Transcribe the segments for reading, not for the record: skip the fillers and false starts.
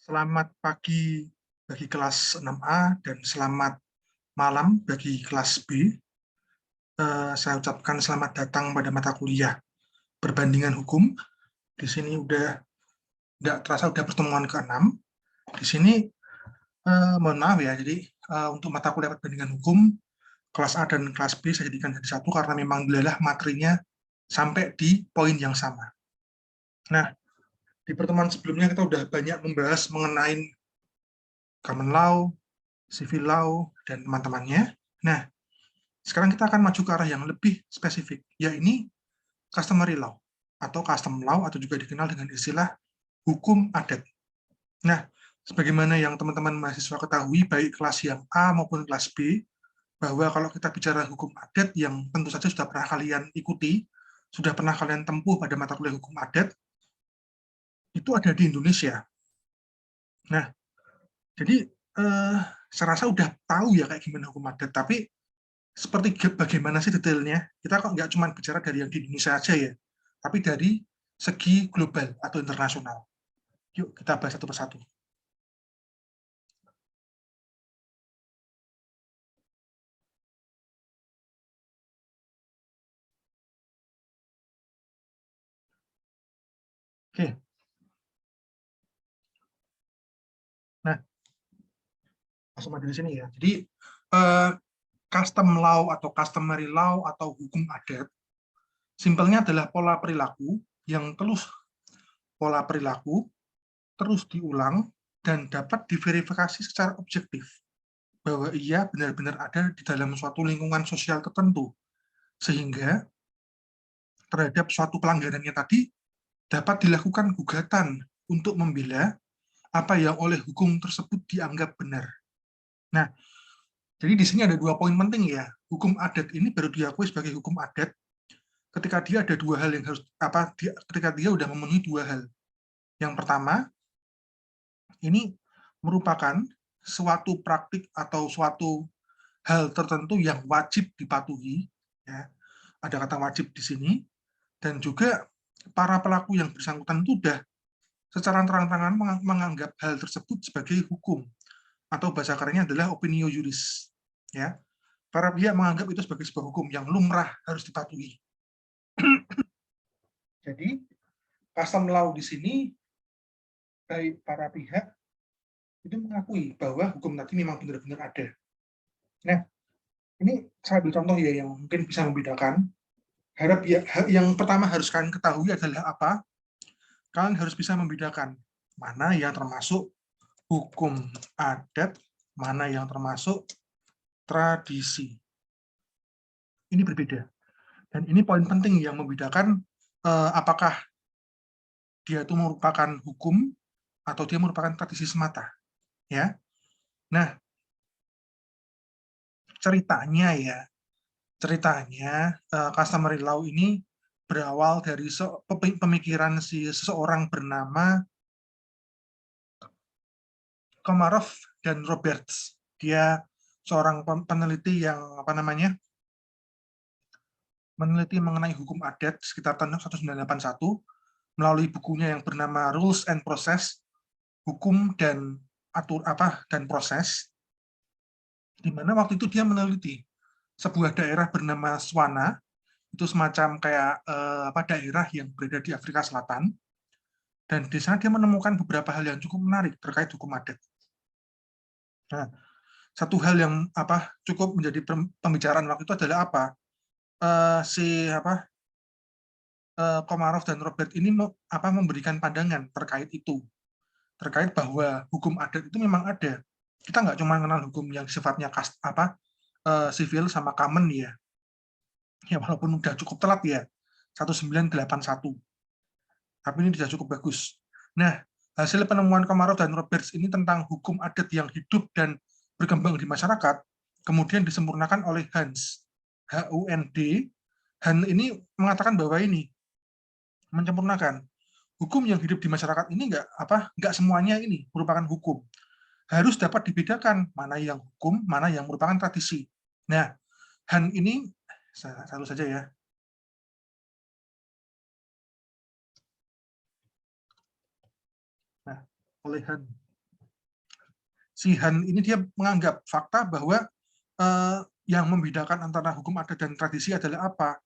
Selamat pagi bagi kelas 6A dan selamat malam bagi kelas B. Saya ucapkan selamat datang pada mata kuliah perbandingan hukum. Di sini udah nggak terasa udah pertemuan ke-6. Di sini mohon maaf ya, jadi untuk mata kuliah perbandingan hukum kelas A dan kelas B saya jadikan jadi satu karena memang belalah materinya sampai di poin yang sama. Nah, di pertemuan sebelumnya kita udah banyak membahas mengenai common law, civil law, dan teman-temannya. Nah, sekarang kita akan maju ke arah yang lebih spesifik, yaitu customary law, atau custom law, atau juga dikenal dengan istilah hukum adat. Nah, sebagaimana yang teman-teman mahasiswa ketahui, baik kelas yang A maupun kelas B, bahwa kalau kita bicara hukum adat yang tentu saja sudah pernah kalian ikuti, sudah pernah kalian tempuh pada mata kuliah hukum adat, itu ada di Indonesia. Nah, jadi saya rasa udah tahu ya kayak gimana hukum adat, tapi seperti bagaimana sih detailnya, kita kok nggak cuma bicara dari yang di Indonesia aja ya, tapi dari segi global atau internasional. Yuk kita bahas satu persatu. Oke. Nah, langsung aja di sini ya. Jadi custom law atau customary law atau hukum adat, simpelnya adalah pola perilaku terus diulang dan dapat diverifikasi secara objektif bahwa ia benar-benar ada di dalam suatu lingkungan sosial tertentu, sehingga terhadap suatu pelanggarannya tadi dapat dilakukan gugatan untuk membela apa yang oleh hukum tersebut dianggap benar. Nah, jadi di sini ada dua poin penting ya. Hukum adat ini baru diakui sebagai hukum adat ketika dia ada dua hal yang harus ketika dia sudah memenuhi dua hal. Yang pertama, ini merupakan suatu praktik atau suatu hal tertentu yang wajib dipatuhi, ya. Ada kata wajib di sini, dan juga para pelaku yang bersangkutan itu sudah secara terang-terangan menganggap hal tersebut sebagai hukum, atau bahasa kerennya adalah opinio juris. Ya, para pihak menganggap itu sebagai sebuah hukum yang lumrah harus dipatuhi. Jadi, custom law di sini, baik para pihak itu mengakui bahwa hukum tadi memang benar-benar ada. Nah, ini saya ambil contoh ya yang mungkin bisa membedakan. Yang pertama harus kalian ketahui adalah apa? Kalian harus bisa membedakan mana yang termasuk hukum adat, mana yang termasuk tradisi. Ini berbeda. Dan ini poin penting yang membedakan apakah dia itu merupakan hukum atau dia merupakan tradisi semata. Ya. Nah, ceritanya customary law ini berawal dari pemikiran seseorang bernama Komarov dan Roberts. Dia seorang peneliti yang meneliti mengenai hukum adat sekitar tahun 1981 melalui bukunya yang bernama Rules and Process, Hukum dan Proses, di mana waktu itu dia meneliti sebuah daerah bernama Swana, itu semacam kayak daerah yang berada di Afrika Selatan, dan di sana dia menemukan beberapa hal yang cukup menarik terkait hukum adat. Nah, satu hal yang cukup menjadi pembicaraan waktu itu adalah Komarov dan Robert ini memberikan pandangan terkait itu, terkait bahwa hukum adat itu memang ada. Kita nggak cuma mengenal hukum yang sifatnya sivil sama common ya, walaupun udah cukup telat ya, 1981, tapi ini sudah cukup bagus. Nah, hasil penemuan Komarov dan Roberts ini tentang hukum adat yang hidup dan berkembang di masyarakat, kemudian disempurnakan oleh Hans, H-U-N-D. Han ini mengatakan bahwa ini menyempurnakan hukum yang hidup di masyarakat ini nggak semuanya ini merupakan hukum. Harus dapat dibedakan mana yang hukum, mana yang merupakan tradisi. Nah, Han ini satu saja ya. Nah, oleh Han Si Han ini dia menganggap fakta bahwa yang membedakan antara hukum adat dan tradisi adalah apa?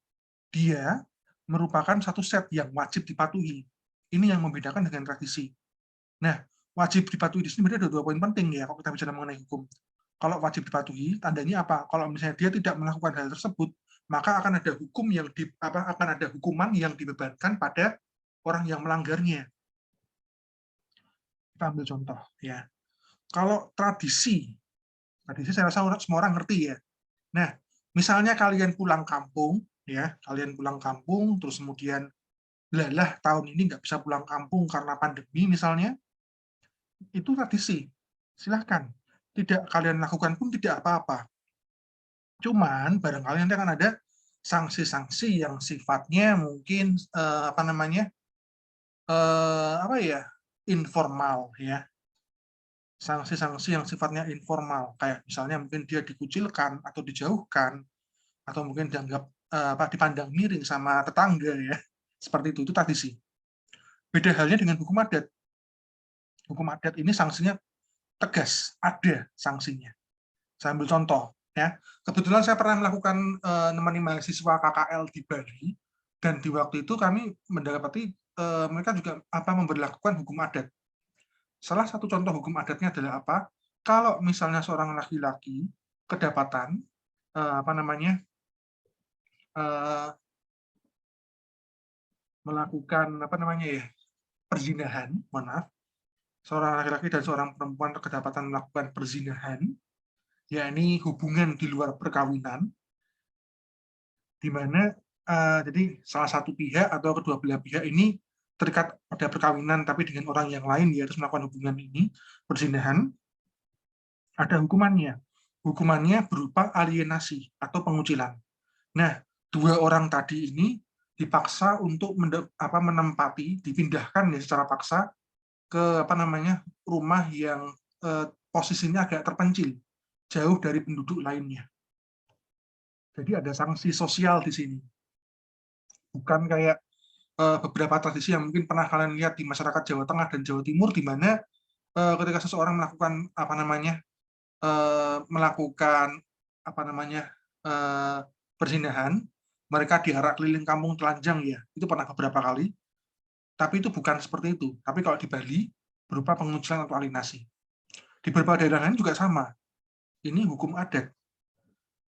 Dia merupakan satu set yang wajib dipatuhi. Ini yang membedakan dengan tradisi. Nah, wajib dipatuhi di sini ada 2 poin penting ya kalau kita bicara mengenai hukum. Kalau wajib dipatuhi, tandanya apa? Kalau misalnya dia tidak melakukan hal tersebut, maka akan ada akan ada hukuman yang dibebankan pada orang yang melanggarnya. Kita ambil contoh ya. Kalau tradisi saya rasa semua orang ngerti ya. Nah, misalnya kalian pulang kampung, ya, terus kemudian lelah tahun ini nggak bisa pulang kampung karena pandemi misalnya, itu tradisi. Silahkan. Tidak kalian lakukan pun tidak apa-apa. Cuman barangkali nanti akan ada sanksi-sanksi yang sifatnya mungkin informal ya. Sanksi-sanksi yang sifatnya informal, kayak misalnya mungkin dia dikucilkan atau dijauhkan, atau mungkin dianggap dipandang miring sama tetangga ya, seperti itu tradisi. Beda halnya dengan hukum adat. Hukum adat ini sanksinya tegas, ada sanksinya. Saya ambil contoh ya. Kebetulan saya pernah melakukan nemani mahasiswa KKL di Bali, dan di waktu itu kami mendapati mereka juga memberlakukan hukum adat. Salah satu contoh hukum adatnya adalah apa? Kalau misalnya seorang laki-laki kedapatan melakukan perzinahan, seorang laki-laki dan seorang perempuan kedapatan melakukan perzinahan, yakni hubungan di luar perkawinan, di mana jadi salah satu pihak atau kedua belah pihak ini terikat pada perkawinan tapi dengan orang yang lain, dia harus melakukan hubungan ini, perzinahan, ada hukumannya. Hukumannya berupa alienasi atau pengucilan. Nah, 2 orang tadi ini dipaksa untuk menempati, dipindahkan ya secara paksa ke rumah yang posisinya agak terpencil, jauh dari penduduk lainnya. Jadi ada sanksi sosial di sini. Bukan kayak beberapa tradisi yang mungkin pernah kalian lihat di masyarakat Jawa Tengah dan Jawa Timur, di mana ketika seseorang melakukan perzinahan, mereka diarak keliling kampung telanjang ya, itu pernah beberapa kali. Tapi itu bukan seperti itu. Tapi kalau di Bali berupa pengucilan atau alienasi. Di beberapa daerah lain juga sama. Ini hukum adat.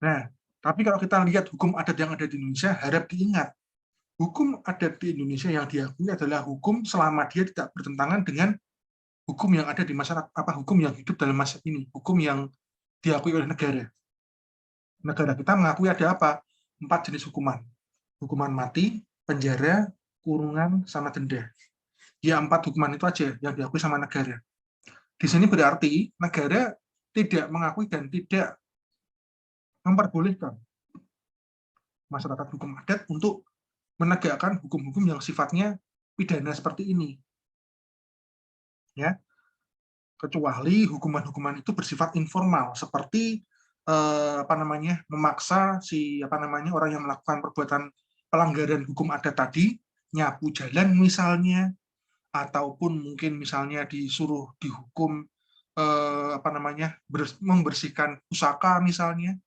Nah, tapi kalau kita lihat hukum adat yang ada di Indonesia, harap diingat, hukum adat di Indonesia yang diakui adalah hukum selama dia tidak bertentangan dengan hukum yang ada di masyarakat, hukum yang hidup dalam masa ini, hukum yang diakui oleh negara. Negara kita mengakui ada 4 jenis hukuman. Hukuman mati, penjara, kurungan, sama denda. Ya 4 hukuman itu aja yang diakui sama negara. Di sini berarti negara tidak mengakui dan tidak memperbolehkan masyarakat hukum adat untuk menegakkan hukum-hukum yang sifatnya pidana seperti ini. Ya. Kecuali hukuman-hukuman itu bersifat informal, seperti memaksa orang yang melakukan perbuatan pelanggaran hukum adat tadi nyapu jalan misalnya, ataupun mungkin misalnya disuruh dihukum membersihkan pusaka misalnya,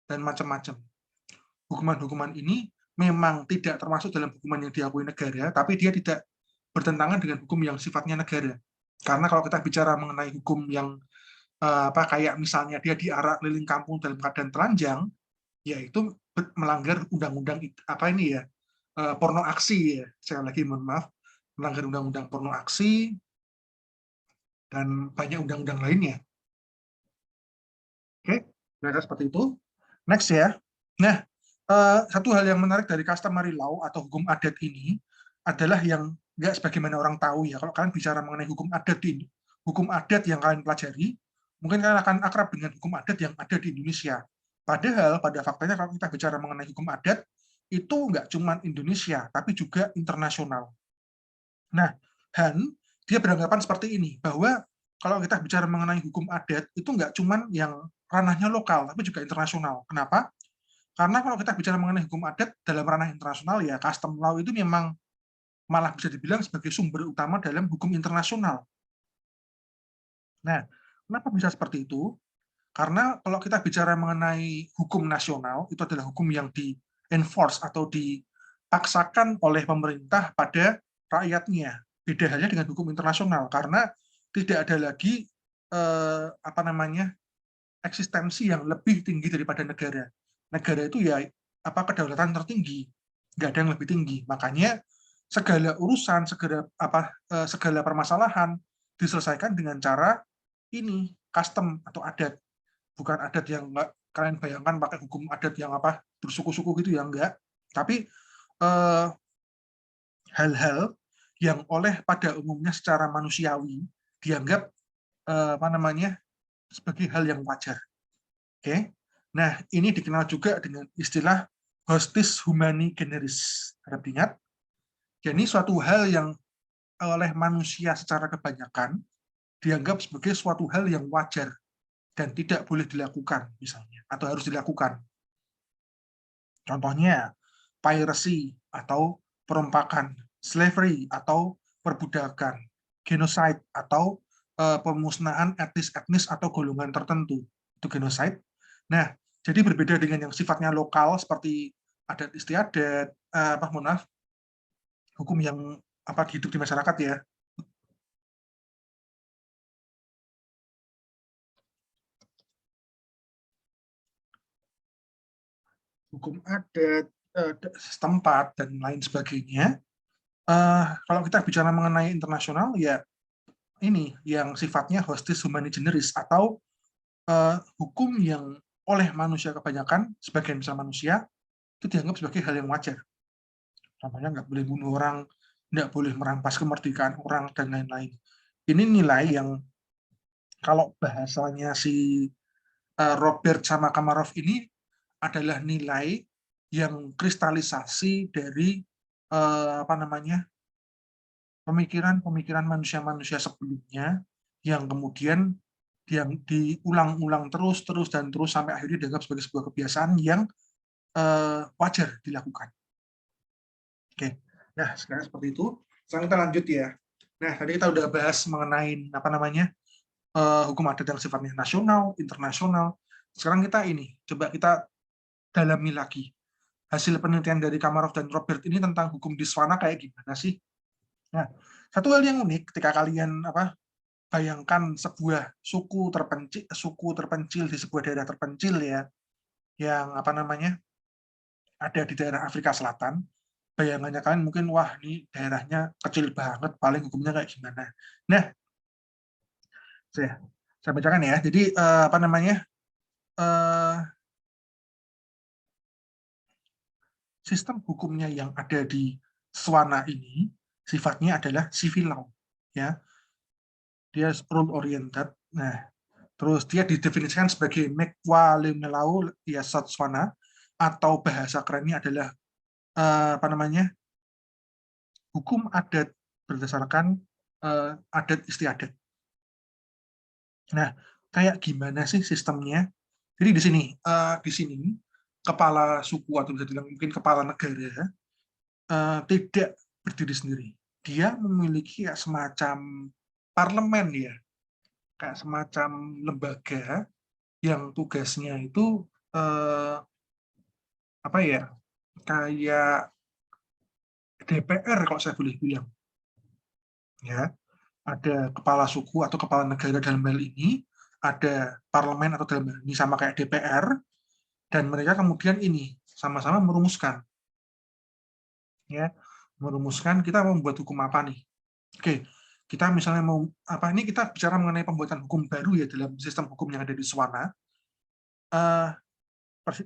dan macam-macam. Hukuman-hukuman ini memang tidak termasuk dalam hukuman yang diakui negara, tapi dia tidak bertentangan dengan hukum yang sifatnya negara. Karena kalau kita bicara mengenai hukum yang kayak misalnya dia diarak keliling kampung dalam keadaan telanjang, ya itu melanggar undang-undang porno aksi ya. Saya lagi mohon maaf, melanggar undang-undang porno aksi dan banyak undang-undang lainnya. Oke, berarti seperti itu. Next ya. Nah, satu hal yang menarik dari customary law atau hukum adat ini adalah yang nggak sebagaimana orang tahu ya. Kalau kalian bicara mengenai hukum adat yang kalian pelajari, mungkin kalian akan akrab dengan hukum adat yang ada di Indonesia. Padahal pada faktanya kalau kita bicara mengenai hukum adat, itu nggak cuma Indonesia, tapi juga internasional. Nah, Han, dia beranggapan seperti ini, bahwa kalau kita bicara mengenai hukum adat, itu nggak cuma yang ranahnya lokal, tapi juga internasional. Kenapa? Karena kalau kita bicara mengenai hukum adat dalam ranah internasional, ya custom law itu memang malah bisa dibilang sebagai sumber utama dalam hukum internasional. Nah, Kenapa bisa seperti itu? Karena kalau kita bicara mengenai hukum nasional, itu adalah hukum yang di-enforce atau dipaksakan oleh pemerintah pada rakyatnya. Beda halnya dengan hukum internasional, karena tidak ada lagi apa namanya eksistensi yang lebih tinggi daripada negara. Negara itu ya apa kedaulatan tertinggi, nggak ada yang lebih tinggi. Makanya segala urusan, segala permasalahan diselesaikan dengan cara ini custom atau adat, bukan adat yang nggak kalian bayangkan pakai hukum adat yang apa bersuku-suku gitu ya enggak, tapi eh, hal-hal yang oleh pada umumnya secara manusiawi dianggap apa namanya sebagai hal yang wajar. Oke, nah ini dikenal juga dengan istilah hostis humani generis. Harap ingat, jadi suatu hal yang oleh manusia secara kebanyakan dianggap sebagai suatu hal yang wajar dan tidak boleh dilakukan misalnya, atau harus dilakukan. Contohnya, piracy atau perompakan, slavery atau perbudakan, genocide atau pemusnahan etnis atau golongan tertentu, itu genocide. Nah, jadi berbeda dengan yang sifatnya lokal seperti adat istiadat, maaf, hukum yang hidup di masyarakat ya. Hukum adat setempat dan lain sebagainya. Kalau kita bicara mengenai internasional, ya ini yang sifatnya hostis humani generis atau hukum yang oleh manusia kebanyakan, sebagian besar manusia, itu dianggap sebagai hal yang wajar. Contohnya nggak boleh bunuh orang, nggak boleh merampas kemerdekaan orang, dan lain-lain. Ini nilai yang kalau bahasanya si Robert sama Kamarov ini adalah nilai yang kristalisasi dari apa namanya pemikiran-pemikiran manusia-manusia sebelumnya yang kemudian yang diulang-ulang terus dan terus sampai akhirnya dianggap sebagai sebuah kebiasaan yang wajar dilakukan. Oke, nah sekarang seperti itu. Sekarang kita lanjut ya. Nah tadi kita udah bahas mengenai apa namanya hukum adat yang sifatnya nasional, internasional. Sekarang kita ini coba kita dalami lagi hasil penelitian dari Kamarov dan Robert ini tentang hukum di Swana kayak gimana sih? Nah, satu hal yang unik ketika kalian bayangkan sebuah suku terpencil di sebuah daerah terpencil ya, yang apa namanya ada di daerah Afrika Selatan, bayangannya kalian mungkin wah ini daerahnya kecil banget, paling hukumnya kayak gimana. Nah, saya bacakan ya. Jadi apa namanya eh, sistem hukumnya yang ada di Swana ini sifatnya adalah civil law, ya. Dia rule oriented. Nah, terus dia didefinisikan sebagai Mekwalemelau ya Swana, atau bahasa kerennya adalah apa namanya hukum adat berdasarkan adat istiadat. Nah, kayak gimana sih sistemnya? Jadi di sini kepala suku atau bisa dibilang mungkin kepala negara tidak berdiri sendiri. Dia memiliki kayak semacam parlemen ya, kayak semacam lembaga yang tugasnya itu apa ya, kayak DPR kalau saya boleh bilang. Ya, ada kepala suku atau kepala negara dalam hal ini, ada parlemen atau dalam hal ini sama kayak DPR, dan mereka kemudian ini sama-sama merumuskan, ya, merumuskan kita mau membuat hukum apa nih. Oke, kita misalnya mau apa ini kita bicara mengenai pembuatan hukum baru ya dalam sistem hukum yang ada di Swana. Eh,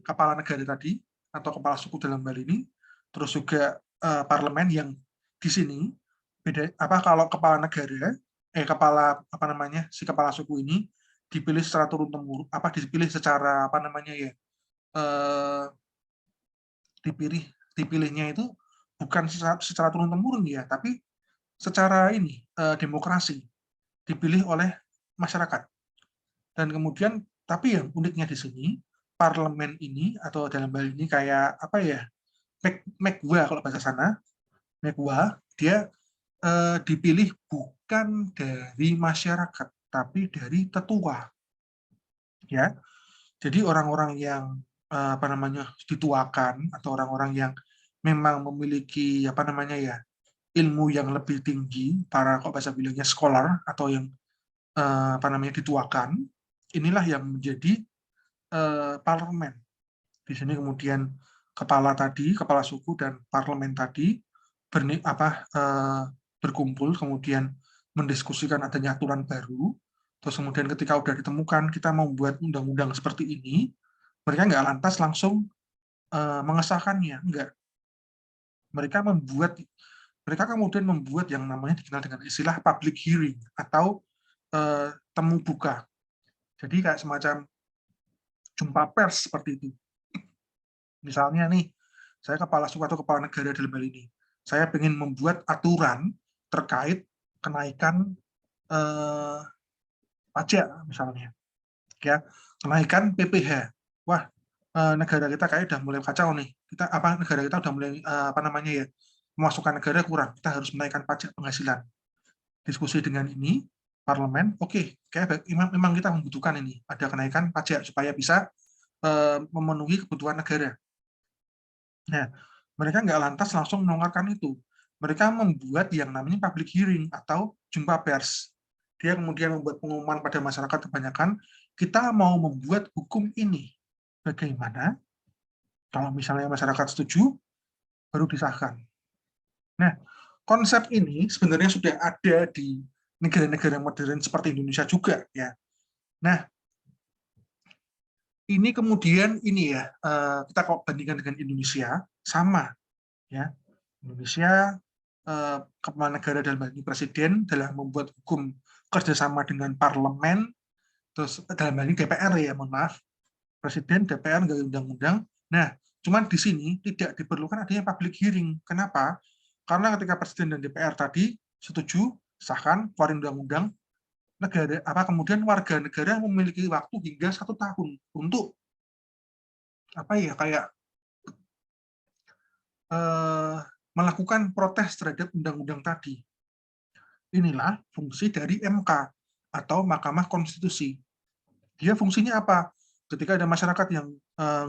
kepala negara tadi atau kepala suku dalam hal ini, terus juga parlemen yang di sini beda apa kalau kepala negara kepala apa namanya si kepala suku ini dipilih secara turun temurun dipilih secara apa namanya ya eh, dipilihnya itu bukan secara turun temurun ya, tapi secara ini demokrasi, dipilih oleh masyarakat. Dan kemudian tapi yang uniknya di sini parlemen ini atau dalam hal ini kayak apa ya Mekwa kalau bahasa sana, Mekwa dia dipilih bukan dari masyarakat, tapi dari tetua. Ya, jadi orang-orang yang dituakan atau orang-orang yang memang memiliki ilmu yang lebih tinggi, para kok bahasa bilangnya scholar atau yang dituakan, inilah yang menjadi parlemen. Di sini kemudian kepala suku dan parlemen tadi berkumpul, kemudian mendiskusikan adanya aturan baru. Terus kemudian ketika sudah ditemukan kita mau membuat undang-undang seperti ini, mereka nggak lantas langsung mengesahkannya, enggak. Mereka kemudian membuat yang namanya dikenal dengan istilah public hearing atau temu buka. Jadi kayak semacam jumpa pers seperti itu. Misalnya nih, saya kepala suku atau kepala negara dalam hal ini, saya ingin membuat aturan terkait kenaikan pajak misalnya, ya, kenaikan PPh. Wah, negara kita kayak udah mulai kacau nih. Negara kita udah mulai pemasukan negara kurang. Kita harus menaikkan pajak penghasilan. Diskusi dengan ini, parlemen, oke, kayak memang kita membutuhkan ini, ada kenaikan pajak supaya bisa memenuhi kebutuhan negara. Nah, mereka nggak lantas langsung menolakkan itu. Mereka membuat yang namanya public hearing atau jumpa pers. Dia kemudian membuat pengumuman pada masyarakat kebanyakan, kita mau membuat hukum ini. Bagaimana? Kalau misalnya masyarakat setuju, baru disahkan. Nah, konsep ini sebenarnya sudah ada di negara-negara modern seperti Indonesia juga, ya. Nah, ini kemudian kita kalau bandingkan dengan Indonesia sama, ya. Indonesia kepala negara dalam hal ini presiden dalam membuat hukum kerjasama dengan parlemen, terus dalam hal ini DPR ya, mohon maaf, presiden DPR nggak undang-undang. Nah, cuman di sini tidak diperlukan adanya public hearing. Kenapa? Karena ketika presiden dan DPR tadi setuju, sahkan, keluarin undang-undang, kemudian warga negara memiliki waktu hingga 1 tahun untuk melakukan protes terhadap undang-undang tadi. Inilah fungsi dari MK atau Mahkamah Konstitusi. Dia fungsinya apa? Ketika ada masyarakat yang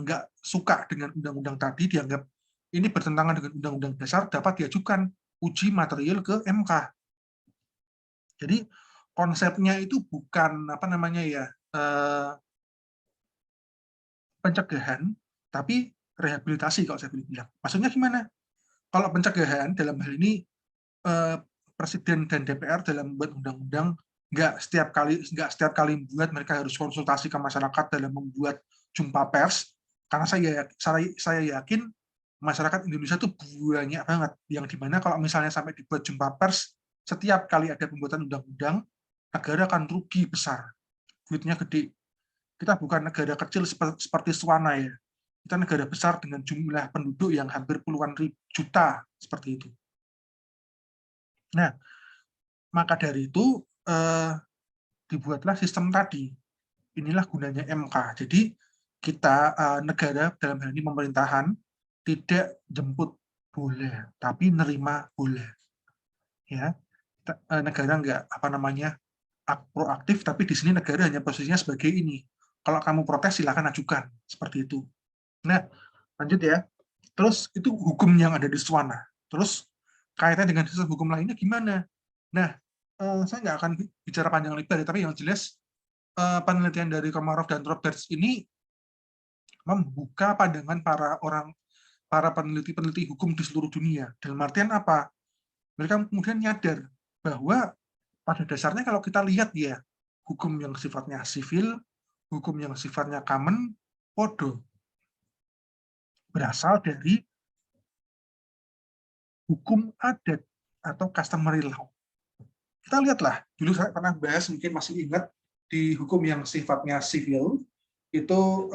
nggak suka dengan undang-undang tadi, dianggap ini bertentangan dengan undang-undang dasar, dapat diajukan uji material ke MK. Jadi konsepnya itu bukan pencegahan, tapi rehabilitasi kalau saya bilang. Maksudnya gimana? Kalau pencegahan dalam hal ini presiden dan DPR dalam membuat undang-undang nggak setiap kali membuat mereka harus konsultasi ke masyarakat dalam membuat jumpa pers, karena saya yakin masyarakat Indonesia itu banyak banget yang dimana kalau misalnya sampai dibuat jumpa pers setiap kali ada pembuatan undang-undang, negara akan rugi besar, duitnya gede. Kita bukan negara kecil seperti Swana ya, kita negara besar dengan jumlah penduduk yang hampir puluhan juta seperti itu. Nah, maka dari itu dibuatlah sistem tadi. Inilah gunanya MK. Jadi kita negara dalam hal ini pemerintahan tidak jemput boleh, tapi nerima boleh. Ya, negara nggak proaktif, tapi di sini negara hanya posisinya sebagai ini. Kalau kamu protes silakan ajukan seperti itu. Nah, lanjut ya. Terus itu hukum yang ada di Swana. Terus kaitannya dengan sistem hukum lainnya gimana? Nah, saya nggak akan bicara panjang lebar, tapi yang jelas penelitian dari Komarov dan Roberts ini membuka pandangan para peneliti hukum di seluruh dunia. Dalam artian apa? Mereka kemudian nyadar bahwa pada dasarnya kalau kita lihat ya, hukum yang sifatnya sivil, hukum yang sifatnya common, podo, berasal dari hukum adat atau customary law. Kita lihatlah, dulu saya pernah bahas, mungkin masih ingat, di hukum yang sifatnya sivil, itu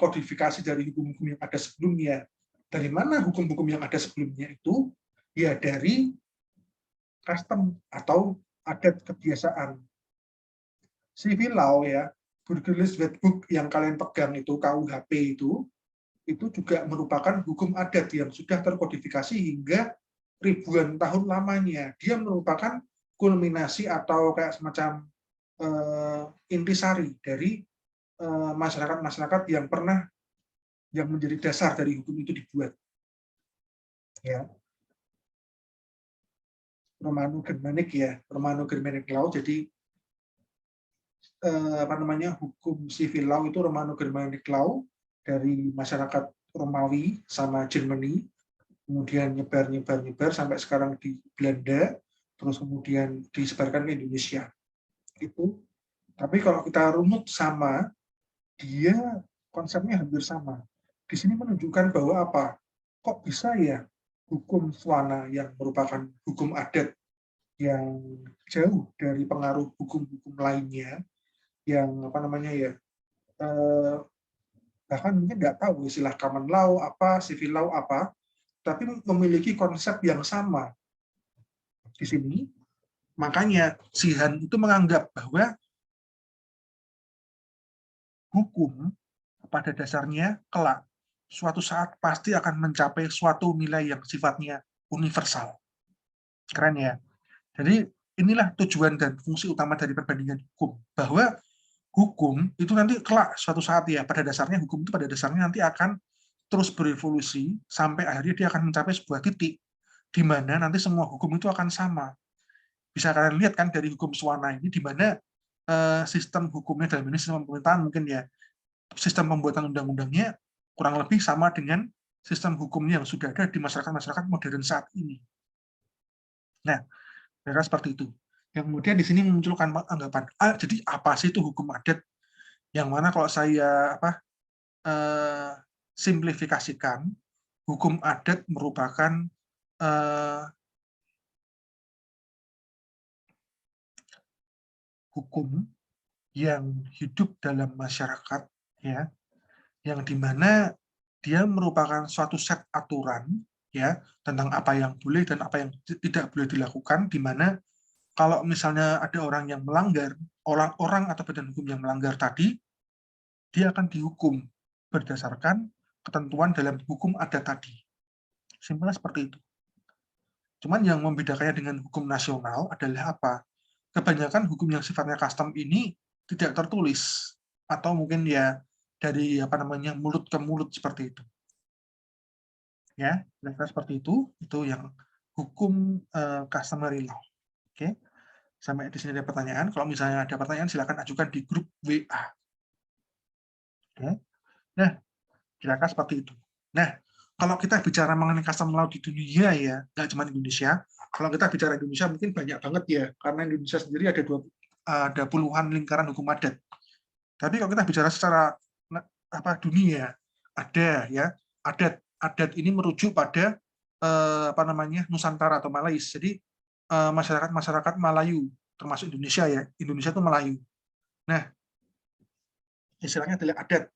kodifikasi dari hukum-hukum yang ada sebelumnya. Dari mana hukum-hukum yang ada sebelumnya itu? Ya dari custom atau adat kebiasaan. Civil law ya, Burgerlich Wetbook yang kalian pegang itu, KUHP itu juga merupakan hukum adat yang sudah terkodifikasi hingga ribuan tahun lamanya. Dia merupakan kulminasi atau kayak semacam intisari dari masyarakat-masyarakat yang menjadi dasar dari hukum itu dibuat. Ya, Romano-Germanic ya, Romano-Germanic law. Jadi hukum civil law itu Romano-Germanic law dari masyarakat Romawi sama Germany, kemudian nyebar sampai sekarang di Belanda, terus kemudian disebarkan ke Indonesia. Itu. Tapi kalau kita runut sama, dia konsepnya hampir sama. Di sini menunjukkan bahwa apa? Kok bisa ya hukum Swana yang merupakan hukum adat yang jauh dari pengaruh hukum-hukum lainnya yang bahkan mungkin nggak tahu istilah common law apa, civil law apa, tapi memiliki konsep yang sama di sini. Makanya Zihan itu menganggap bahwa hukum pada dasarnya kelak suatu saat pasti akan mencapai suatu nilai yang sifatnya universal. Keren ya. Jadi inilah tujuan dan fungsi utama dari perbandingan hukum, bahwa hukum itu nanti kelak suatu saat ya, pada dasarnya hukum itu pada dasarnya nanti akan terus berevolusi sampai akhirnya dia akan mencapai sebuah titik di mana nanti semua hukum itu akan sama. Bisa kalian lihat kan dari hukum Swana ini, di mana sistem hukumnya dalam ini sistem pemerintahan mungkin ya, sistem pembuatan undang-undangnya kurang lebih sama dengan sistem hukumnya yang sudah ada di masyarakat-masyarakat modern saat ini. Nah, kira seperti itu. Yang kemudian di sini memunculkan anggapan, jadi apa sih itu hukum adat? Yang mana kalau saya simplifikasikan, hukum adat merupakan hukum yang hidup dalam masyarakat, ya, yang dimana dia merupakan suatu set aturan, ya, tentang apa yang boleh dan apa yang tidak boleh dilakukan, di mana kalau misalnya ada orang yang melanggar, orang atau badan hukum yang melanggar tadi, dia akan dihukum berdasarkan ketentuan dalam hukum adat tadi. Simpelnya seperti itu. Cuman yang membedakannya dengan hukum nasional adalah apa? Kebanyakan hukum yang sifatnya custom ini tidak tertulis, atau mungkin ya dari mulut ke mulut seperti itu. Ya, kira-kira seperti itu yang hukum customary law. Oke. Sampai di sini ada pertanyaan. Kalau misalnya ada pertanyaan, silakan ajukan di grup WA. Oke. Nah, kira-kira seperti itu. Nah, kalau kita bicara mengenai custom law di dunia ya, nggak cuma Indonesia. Kalau kita bicara Indonesia mungkin banyak banget ya, karena Indonesia sendiri ada puluhan lingkaran hukum adat. Tapi kalau kita bicara secara dunia, ada ya, adat ini merujuk pada Nusantara atau Malais. Jadi masyarakat Melayu, termasuk Indonesia ya, Indonesia itu Melayu. Nah, istilahnya adalah adat.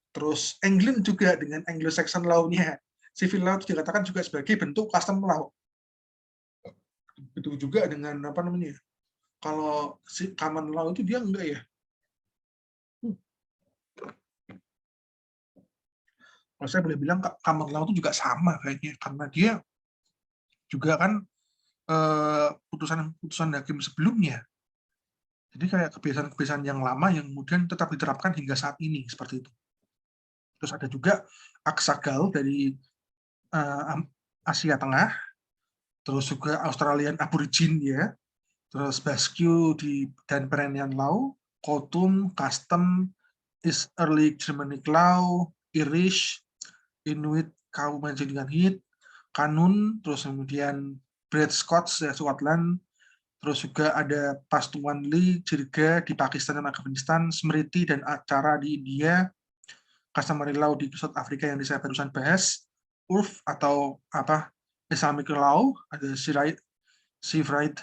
Terus England juga dengan Anglo-Saxon law-nya, civil law itu dikatakan juga sebagai bentuk custom law. Betul juga dengan kalau common law itu dia enggak ya. Kalau saya boleh bilang common law itu juga sama kayaknya, karena dia juga kan putusan hakim sebelumnya. Jadi kayak kebiasaan-kebiasaan yang lama yang kemudian tetap diterapkan hingga saat ini seperti itu. Terus ada juga Aksagal dari Asia Tengah, terus juga Australian Aborigin ya, terus Basque dan Perennial Law, Kotum, Custom, East Early Germanic Law, Irish, Inuit, Kaumanjinganhit, Kanun, terus kemudian Bred Scots ya, Scotland, terus juga ada Pastuanli, Jirga di Pakistan dan Afghanistan, Smriti dan Acara di India, Customary Law di South Afrika yang saya barusan bahas, Urf atau Islamic Law, ada Sivrait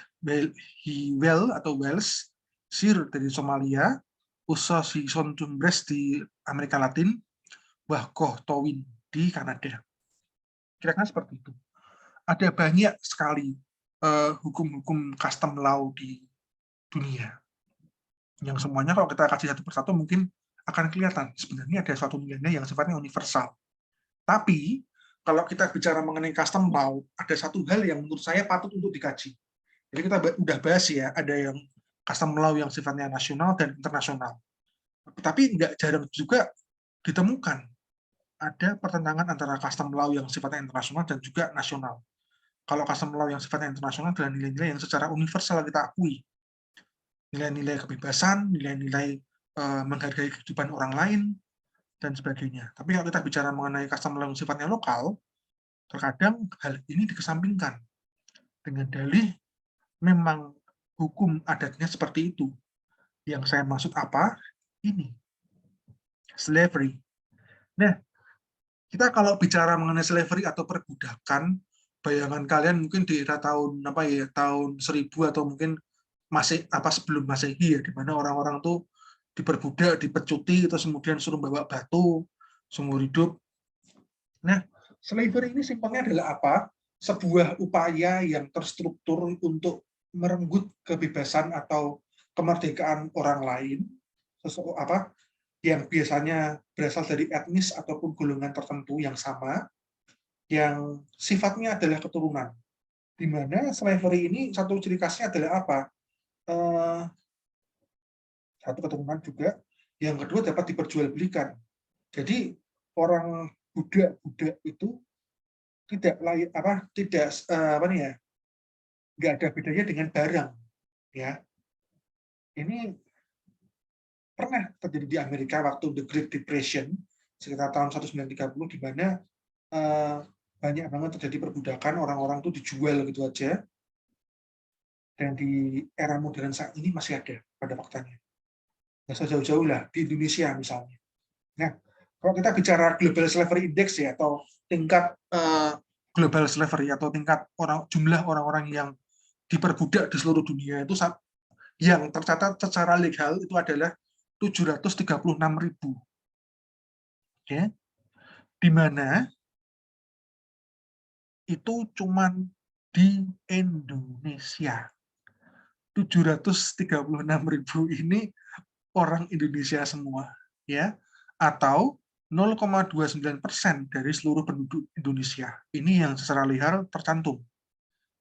Hiwel atau Wales, Sir dari Somalia, Uso Sison Tumbres di Amerika Latin, Wahkoh Towin di Kanada. Kira-kira seperti itu. Ada banyak sekali hukum-hukum custom law di dunia. Yang semuanya kalau kita kasih satu persatu mungkin akan kelihatan sebenarnya ada suatu nilai yang sifatnya universal. Tapi kalau kita bicara mengenai custom law, ada satu hal yang menurut saya patut untuk dikaji. Jadi kita udah bahas ya, ada yang custom law yang sifatnya nasional dan internasional. Tapi nggak jarang juga ditemukan ada pertentangan antara custom law yang sifatnya internasional dan juga nasional. Kalau custom law yang sifatnya internasional adalah nilai-nilai yang secara universal kita akui. Nilai-nilai kebebasan, nilai-nilai menghargai kehidupan orang lain, dan sebagainya. Tapi kalau kita bicara mengenai custom law yang sifatnya lokal, terkadang hal ini dikesampingkan dengan dalih memang hukum adatnya seperti itu. Yang saya maksud apa? Ini, slavery. Nah, kita kalau bicara mengenai slavery atau perbudakan, bayangan kalian mungkin di era tahun apa ya, tahun 1000 atau mungkin masih apa sebelum Masehi ya, di mana orang-orang tuh diperbudak, dipecuti, terus kemudian suruh bawa batu seumur hidup. Nah, slavery ini simpelnya adalah apa? Sebuah upaya yang terstruktur untuk merenggut kebebasan atau kemerdekaan orang lain, yang biasanya berasal dari etnis ataupun golongan tertentu yang sama, yang sifatnya adalah keturunan. Di mana slavery ini satu ciri khasnya adalah apa? Satu keturunan juga, yang kedua dapat diperjualbelikan. Jadi orang budak-budak itu tidak lain nggak ada bedanya dengan barang, ya. Ini pernah terjadi di Amerika waktu The Great Depression sekitar tahun 1930, di mana banyak banget terjadi perbudakan, orang-orang itu dijual gitu aja, dan di era modern saat ini masih ada pada faktanya. Nggak usah jauh-jauh lah, di Indonesia misalnya. Nah, kalau kita bicara Global Slavery Index ya, atau tingkat global slavery atau tingkat jumlah orang-orang yang diperbudak di seluruh dunia itu yang tercatat secara legal itu adalah 736.000. Oke. Di mana itu cuman di Indonesia. 736.000 ini orang Indonesia semua, ya, atau 0,29% dari seluruh penduduk Indonesia. Ini yang secara legal tercantum.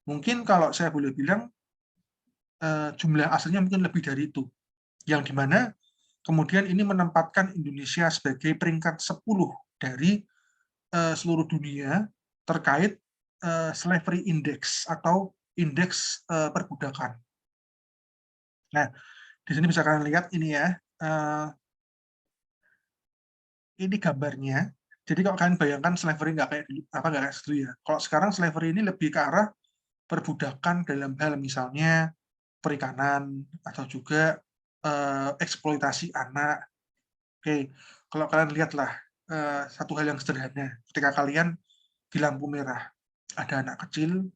Mungkin kalau saya boleh bilang jumlah aslinya mungkin lebih dari itu. Yang dimana kemudian ini menempatkan Indonesia sebagai peringkat 10 dari seluruh dunia terkait slavery index atau indeks perbudakan. Nah, di sini bisa kalian lihat ini ya. Ini gambarnya. Jadi kalau kalian bayangkan slavery nggak kayak dulu ya. Kalau sekarang slavery ini lebih ke arah perbudakan dalam hal misalnya perikanan atau juga eksploitasi anak. Oke, kalau kalian lihatlah satu hal yang sederhana. Ketika kalian di lampu merah ada anak kecil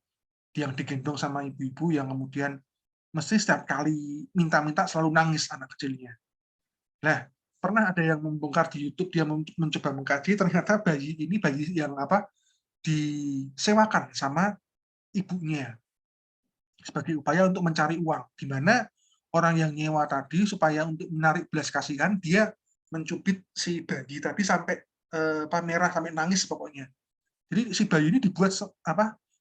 yang digendong sama ibu-ibu yang kemudian mesti setiap kali minta-minta selalu nangis anak kecilnya. Nah, pernah ada yang membongkar di YouTube, dia mencoba mengkaji, ternyata bayi ini bayi yang disewakan sama ibunya sebagai upaya untuk mencari uang, di mana orang yang nyewa tadi supaya untuk menarik belas kasihan, dia mencubit si bayi tadi sampai merah, sampai nangis pokoknya. Jadi si bayi ini dibuat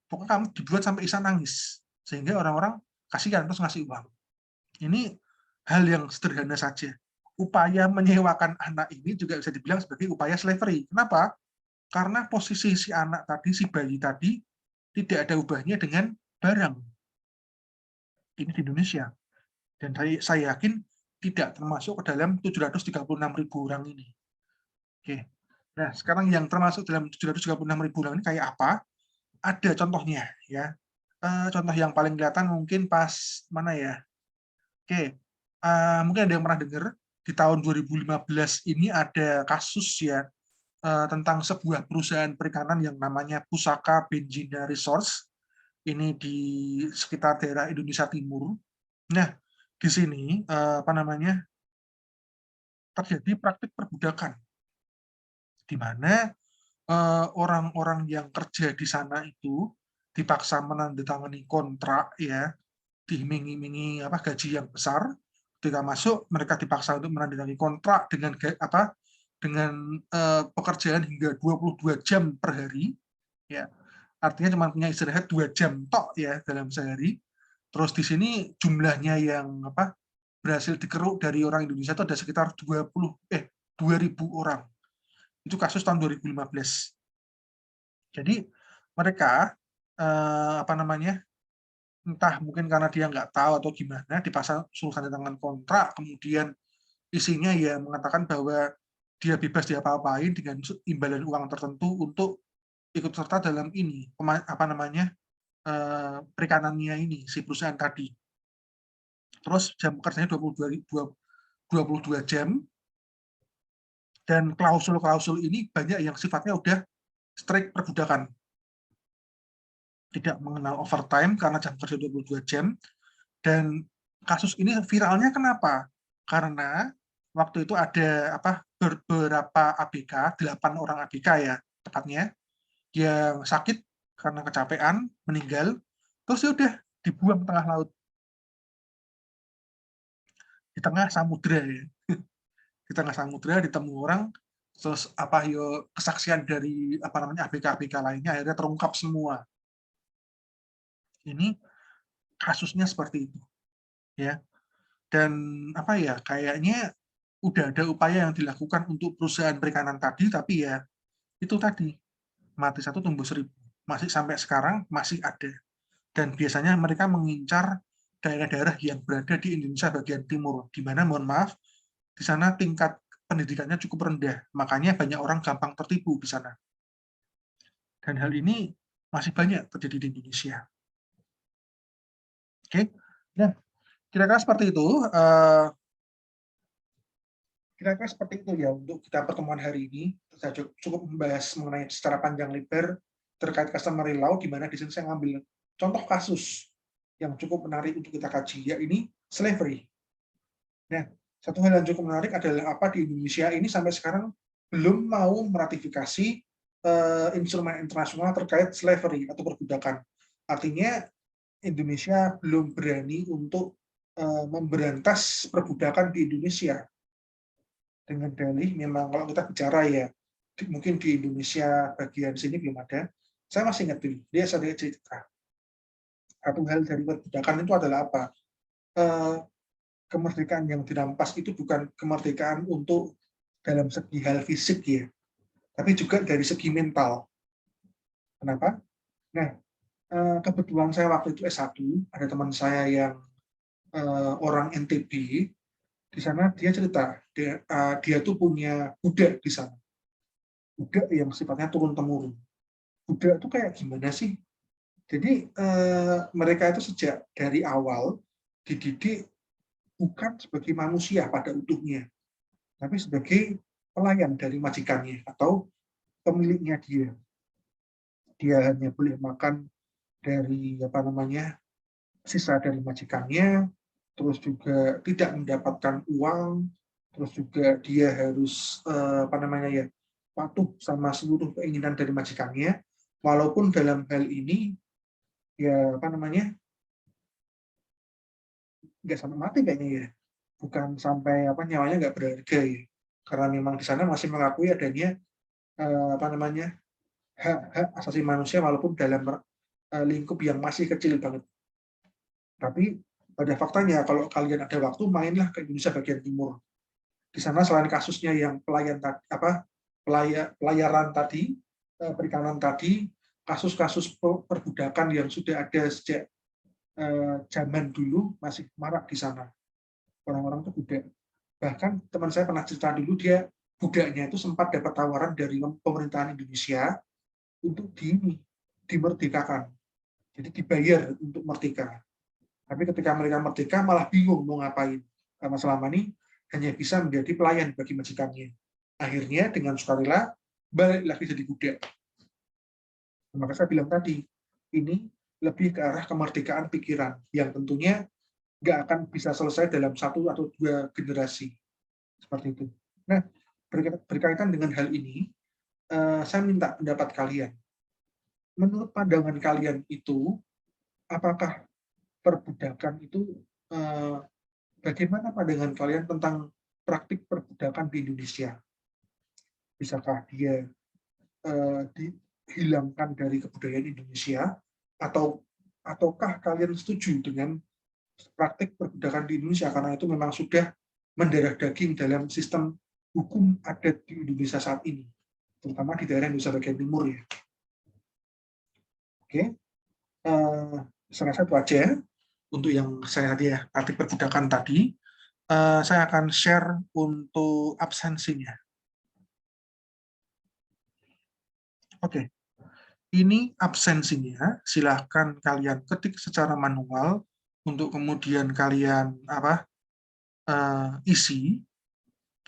pokoknya kamu dibuat sampai Isa nangis, sehingga orang-orang kasihan terus ngasih uang. Ini hal yang sederhana saja. Upaya menyewakan anak ini juga bisa dibilang sebagai upaya slavery. Kenapa? Karena posisi si anak tadi, si bayi tadi, tidak ada ubahnya dengan barang. Ini di Indonesia. Dan saya yakin tidak termasuk ke dalam 736.000 orang ini. Oke. Nah, sekarang yang termasuk dalam 736.000 orang ini kayak apa? Ada contohnya, ya. Contoh yang paling kelihatan mungkin pas mana ya? Oke. Mungkin ada yang pernah dengar di tahun 2015 ini ada kasus ya tentang sebuah perusahaan perikanan yang namanya Pusaka Benjina Resource. Ini di sekitar daerah Indonesia Timur. Nah, di sini terjadi praktik perbudakan, di mana orang-orang yang kerja di sana itu dipaksa menandatangani kontrak, ya, diiming-imingi gaji yang besar. Ketika masuk, mereka dipaksa untuk menandatangani kontrak dengan pekerjaan hingga 22 jam per hari, ya. Artinya cuma punya istirahat 2 jam tok ya dalam sehari. Terus di sini jumlahnya yang berhasil dikeruk dari orang Indonesia itu ada sekitar 2.000 orang. Itu kasus tahun 2015. Jadi mereka entah mungkin karena dia nggak tahu atau gimana, dipasang suruh tanda tangan kontrak, kemudian isinya ya mengatakan bahwa dia bebas diapa-apain dengan imbalan uang tertentu untuk ikut serta dalam ini perikanannya ini si perusahaan tadi. Terus jam kerjanya 22 jam, dan klausul-klausul ini banyak yang sifatnya udah strict perbudakan. Tidak mengenal overtime karena jam kerja 22 jam. Dan kasus ini viralnya kenapa? Karena waktu itu ada beberapa ABK, 8 orang ABK ya tepatnya, yang sakit karena kecapean, meninggal, terus ya udah dibuang tengah laut. Di tengah samudra ya. Di tengah samudra ditemu orang, terus kesaksian dari ABK-ABK lainnya akhirnya terungkap semua. Ini kasusnya seperti itu, ya. Dan kayaknya udah ada upaya yang dilakukan untuk perusahaan perikanan tadi, tapi ya itu tadi, mati satu tumbuh 1000. Masih sampai sekarang masih ada. Dan biasanya mereka mengincar daerah-daerah yang berada di Indonesia bagian timur, di mana mohon maaf, di sana tingkat pendidikannya cukup rendah, makanya banyak orang gampang tertipu di sana. Dan hal ini masih banyak terjadi di Indonesia. Oke, nah kira-kira seperti itu. Kira-kira seperti itu ya untuk kita pertemuan hari ini. Saya cukup membahas mengenai secara panjang lebar terkait customary law, di mana di sini saya ngambil contoh kasus yang cukup menarik untuk kita kaji, yaitu slavery. Nah, satu hal yang cukup menarik adalah di Indonesia ini sampai sekarang belum mau meratifikasi instrumen internasional terkait slavery atau perbudakan. Artinya Indonesia belum berani untuk memberantas perbudakan di Indonesia. Dengan dalih memang kalau kita bicara ya, mungkin di Indonesia bagian sini belum ada. Saya masih ingat dulu, dia sering cerita. Satu hal dari perbudakan itu adalah apa? Kemerdekaan yang dirampas itu bukan kemerdekaan untuk dalam segi hal fisik ya, tapi juga dari segi mental. Kenapa? Nah, kebetulan saya waktu itu S1, ada teman saya yang orang NTB, di sana dia cerita, dia tuh punya budak di sana. Budak yang sifatnya turun-temurun. Budak itu kayak gimana sih? Jadi mereka itu sejak dari awal dididik bukan sebagai manusia pada utuhnya, tapi sebagai pelayan dari majikannya atau pemiliknya dia. Dia hanya boleh makan dari sisa dari majikannya, terus juga tidak mendapatkan uang, terus juga dia harus patuh sama seluruh keinginan dari majikannya, walaupun dalam hal ini ya nggak sampai mati kayaknya ya, bukan sampai nyawanya nggak berharga ya, karena memang di sana masih mengakui adanya hak-hak asasi manusia walaupun dalam lingkup yang masih kecil banget. Tapi pada faktanya kalau kalian ada waktu mainlah ke Indonesia bagian timur. Di sana selain kasusnya yang pelayaran tadi, perikanan tadi, kasus-kasus perbudakan yang sudah ada sejak zaman dulu masih marak di sana. Orang-orang itu budak. Bahkan teman saya pernah cerita dulu, dia budaknya itu sempat dapat tawaran dari pemerintahan Indonesia untuk dimerdekakan. Jadi dibayar untuk merdeka. Tapi ketika mereka merdeka malah bingung mau ngapain. Karena selama ini hanya bisa menjadi pelayan bagi majikannya. Akhirnya dengan sukarela balik lagi jadi budak. Maka saya bilang tadi, ini lebih ke arah kemerdekaan pikiran yang tentunya nggak akan bisa selesai dalam 1 atau 2 generasi. Seperti itu. Nah, berkaitan dengan hal ini, saya minta pendapat kalian. Menurut pandangan kalian itu, apakah perbudakan itu, bagaimana pandangan kalian tentang praktik perbudakan di Indonesia? Bisakah dia dihilangkan dari kebudayaan Indonesia, ataukah kalian setuju dengan praktik perbudakan di Indonesia, karena itu memang sudah mendarah daging dalam sistem hukum adat di Indonesia saat ini, terutama di daerah Indonesia bagian timur ya. Oke, saya rasa itu aja untuk yang saya tadi ya, praktik perbudakan tadi. Saya akan share untuk absensinya. Oke, ini absensinya. Silahkan kalian ketik secara manual untuk kemudian kalian isi.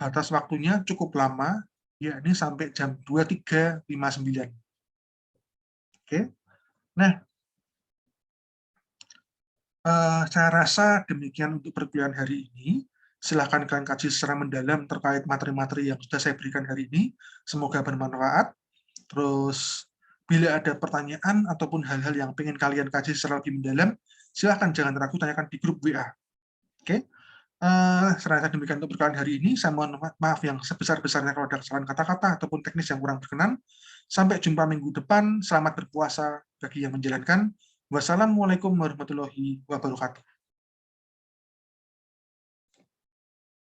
Batas waktunya cukup lama, yakni sampai jam 23.59. Oke, nah saya rasa demikian untuk perkuliahan hari ini. Silahkan kalian kaji secara mendalam terkait materi-materi yang sudah saya berikan hari ini. Semoga bermanfaat. Terus, bila ada pertanyaan ataupun hal-hal yang ingin kalian kaji secara lebih mendalam, silahkan jangan ragu tanyakan di grup WA. Oke, saya rasa demikian untuk perkuliahan hari ini. Saya mohon maaf yang sebesar-besarnya kalau ada kesalahan kata-kata ataupun teknis yang kurang berkenan. Sampai jumpa minggu depan. Selamat berpuasa bagi yang menjalankan. Wassalamualaikum warahmatullahi wabarakatuh.